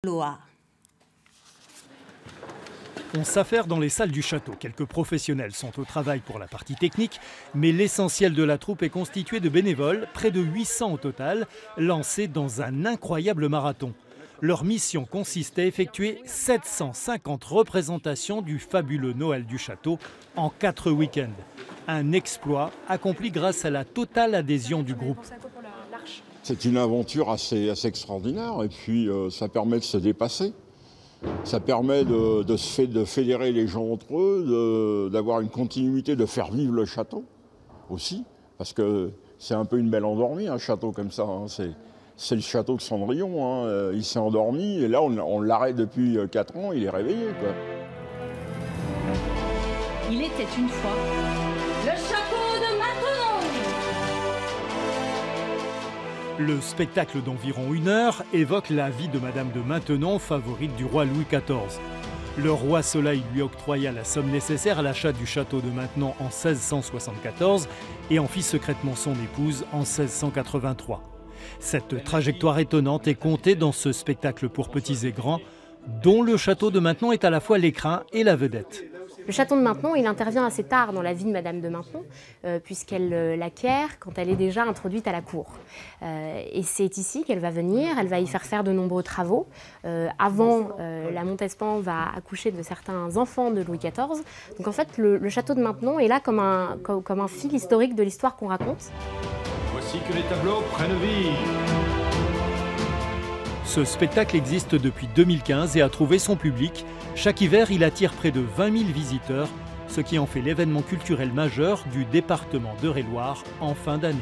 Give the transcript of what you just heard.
Loire. On s'affaire dans les salles du château. Quelques professionnels sont au travail pour la partie technique, mais l'essentiel de la troupe est constitué de bénévoles, près de 800 au total, lancés dans un incroyable marathon. Leur mission consiste à effectuer 750 représentations du fabuleux Noël du château en 4 week-ends. Un exploit accompli grâce à la totale adhésion du groupe. C'est une aventure assez extraordinaire et puis ça permet de se dépasser. Ça permet de fédérer les gens entre eux, d'avoir une continuité, de faire vivre le château aussi. Parce que c'est un peu une belle endormie, un château comme ça. Hein. C'est le château de Cendrillon. Hein. Il s'est endormi et là on l'arrête depuis 4 ans, il est réveillé, quoi. Il était une fois le château de Maintenon. Le spectacle d'environ 1 heure évoque la vie de Madame de Maintenon, favorite du roi Louis XIV. Le roi Soleil lui octroya la somme nécessaire à l'achat du château de Maintenon en 1674 et en fit secrètement son épouse en 1683. Cette trajectoire étonnante est contée dans ce spectacle pour petits et grands, dont le château de Maintenon est à la fois l'écrin et la vedette. Le château de Maintenon, il intervient assez tard dans la vie de Madame de Maintenon, puisqu'elle l'acquiert quand elle est déjà introduite à la cour. Et c'est ici qu'elle va venir, elle va y faire de nombreux travaux. Avant, la Montespan va accoucher de certains enfants de Louis XIV. Donc en fait, le château de Maintenon est là comme un fil historique de l'histoire qu'on raconte. Voici que les tableaux prennent vie. Ce spectacle existe depuis 2015 et a trouvé son public. Chaque hiver, il attire près de 20 000 visiteurs, ce qui en fait l'événement culturel majeur du département d'Eure-et-Loir en fin d'année.